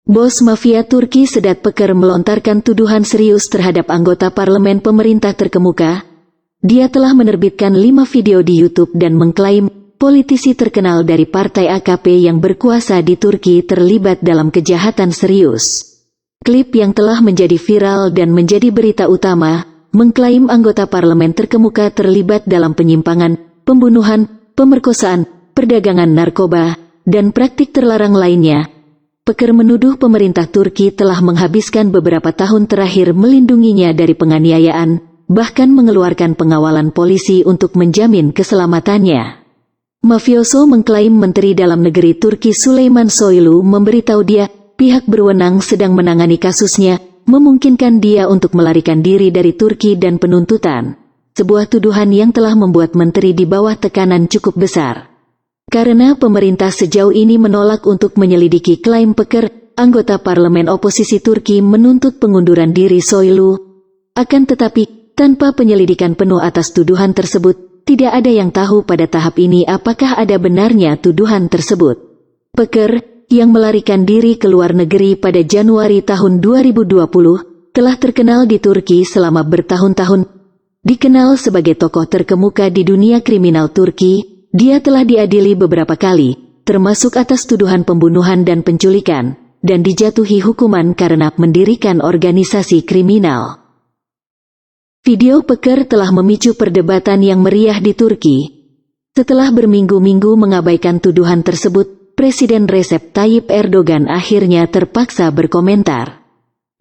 Bos mafia Turki Sedat Peker melontarkan tuduhan serius terhadap anggota parlemen pemerintah terkemuka. Dia telah menerbitkan 5 video di YouTube dan mengklaim politisi terkenal dari partai AKP yang berkuasa di Turki terlibat dalam kejahatan serius. Klip yang telah menjadi viral dan menjadi berita utama mengklaim anggota parlemen terkemuka terlibat dalam penyimpangan, pembunuhan, pemerkosaan, perdagangan narkoba, dan praktik terlarang lainnya. Peker menuduh pemerintah Turki telah menghabiskan beberapa tahun terakhir melindunginya dari penganiayaan, bahkan mengeluarkan pengawalan polisi untuk menjamin keselamatannya. Mafioso mengklaim Menteri Dalam Negeri Turki Süleyman Soylu memberitahu dia, pihak berwenang sedang menangani kasusnya, memungkinkan dia untuk melarikan diri dari Turki dan penuntutan. Sebuah tuduhan yang telah membuat menteri di bawah tekanan cukup besar. Karena pemerintah sejauh ini menolak untuk menyelidiki klaim Peker, anggota parlemen oposisi Turki menuntut pengunduran diri Soylu. Akan tetapi, tanpa penyelidikan penuh atas tuduhan tersebut, tidak ada yang tahu pada tahap ini apakah ada benarnya tuduhan tersebut. Peker, yang melarikan diri ke luar negeri pada Januari tahun 2020, telah terkenal di Turki selama bertahun-tahun. Dikenal sebagai tokoh terkemuka di dunia kriminal Turki, dia telah diadili beberapa kali, termasuk atas tuduhan pembunuhan dan penculikan, dan dijatuhi hukuman karena mendirikan organisasi kriminal. Video Peker telah memicu perdebatan yang meriah di Turki. Setelah berminggu-minggu mengabaikan tuduhan tersebut, Presiden Recep Tayyip Erdogan akhirnya terpaksa berkomentar.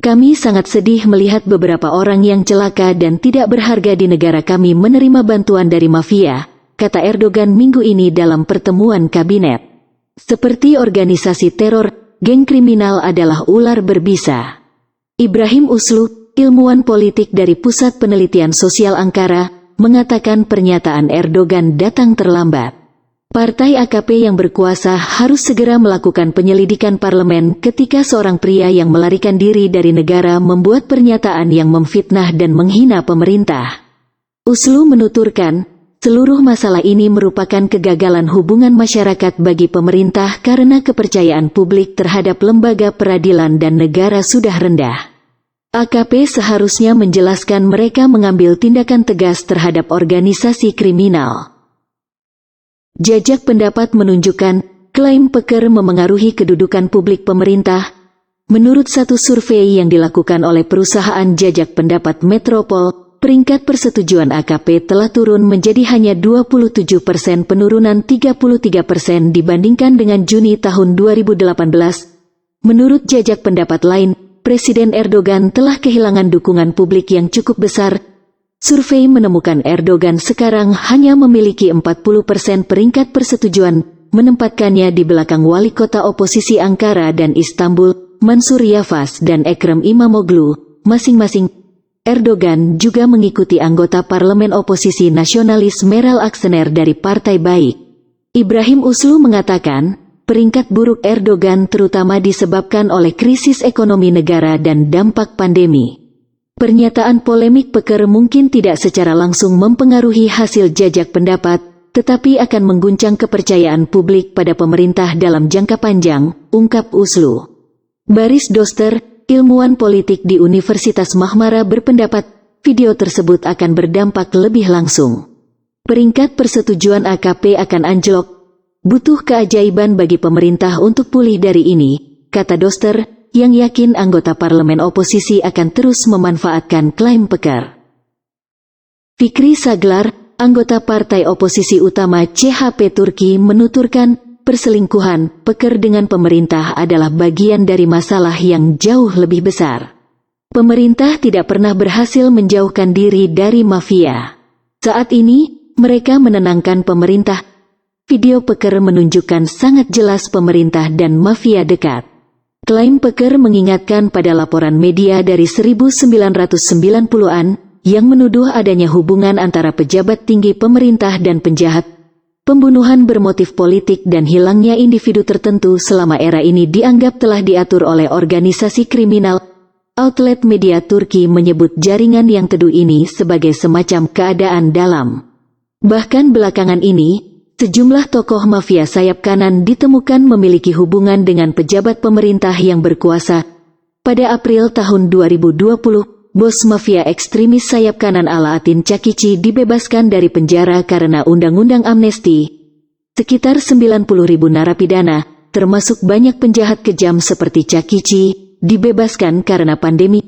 Kami sangat sedih melihat beberapa orang yang celaka dan tidak berharga di negara kami menerima bantuan dari mafia, kata Erdogan minggu ini dalam pertemuan kabinet. Seperti organisasi teror, geng kriminal adalah ular berbisa. Ibrahim Uslu, ilmuwan politik dari Pusat Penelitian Sosial Ankara, mengatakan pernyataan Erdogan datang terlambat. Partai AKP yang berkuasa harus segera melakukan penyelidikan parlemen ketika seorang pria yang melarikan diri dari negara membuat pernyataan yang memfitnah dan menghina pemerintah. Uslu menuturkan, seluruh masalah ini merupakan kegagalan hubungan masyarakat bagi pemerintah karena kepercayaan publik terhadap lembaga peradilan dan negara sudah rendah. AKP seharusnya menjelaskan mereka mengambil tindakan tegas terhadap organisasi kriminal. Jajak pendapat menunjukkan, klaim Peker memengaruhi kedudukan publik pemerintah. Menurut satu survei yang dilakukan oleh perusahaan jajak pendapat Metropol, peringkat persetujuan AKP telah turun menjadi hanya 27%, penurunan 33% dibandingkan dengan Juni tahun 2018. Menurut jajak pendapat lain, Presiden Erdogan telah kehilangan dukungan publik yang cukup besar. Survei menemukan Erdogan sekarang hanya memiliki 40% peringkat persetujuan, menempatkannya di belakang wali kota oposisi Ankara dan Istanbul, Mansur Yavaş dan Ekrem İmamoğlu, masing-masing. Erdogan juga mengikuti anggota parlemen oposisi nasionalis Meral Akşener dari Partai Baik. Ibrahim Uslu mengatakan, peringkat buruk Erdogan terutama disebabkan oleh krisis ekonomi negara dan dampak pandemi. Pernyataan polemik Peker mungkin tidak secara langsung mempengaruhi hasil jajak pendapat, tetapi akan mengguncang kepercayaan publik pada pemerintah dalam jangka panjang, ungkap Uslu. Baris Doster, ilmuwan politik di Universitas Marmara berpendapat, video tersebut akan berdampak lebih langsung. Peringkat persetujuan AKP akan anjlok. Butuh keajaiban bagi pemerintah untuk pulih dari ini, kata Doster, yang yakin anggota parlemen oposisi akan terus memanfaatkan klaim Peker. Fikri Saglar, anggota partai oposisi utama CHP Turki menuturkan, perselingkuhan Peker dengan pemerintah adalah bagian dari masalah yang jauh lebih besar. Pemerintah tidak pernah berhasil menjauhkan diri dari mafia. Saat ini, mereka menenangkan pemerintah. Video Peker menunjukkan sangat jelas pemerintah dan mafia dekat. Klaim Peker mengingatkan pada laporan media dari 1990-an yang menuduh adanya hubungan antara pejabat tinggi pemerintah dan penjahat. Pembunuhan bermotif politik dan hilangnya individu tertentu selama era ini dianggap telah diatur oleh organisasi kriminal. Outlet media Turki menyebut jaringan yang teduh ini sebagai semacam keadaan dalam. Bahkan belakangan ini, Sejumlah tokoh mafia sayap kanan ditemukan memiliki hubungan dengan pejabat pemerintah yang berkuasa. Pada April tahun 2020, bos mafia ekstremis sayap kanan Alaaddin Cakici dibebaskan dari penjara karena undang-undang amnesti. Sekitar 90.000 narapidana, termasuk banyak penjahat kejam seperti Cakici, dibebaskan karena pandemi.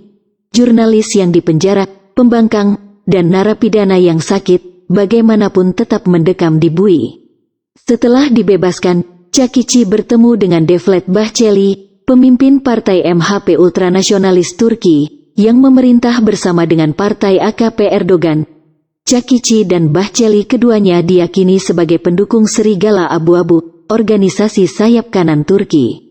Jurnalis yang dipenjara, pembangkang, dan narapidana yang sakit, bagaimanapun tetap mendekam di bui. Setelah dibebaskan, Cakici bertemu dengan Devlet Bahçeli, pemimpin partai MHP ultranasionalis Turki, yang memerintah bersama dengan partai AKP Erdogan. Cakici dan Bahçeli keduanya diyakini sebagai pendukung Serigala Abu-Abu, organisasi sayap kanan Turki.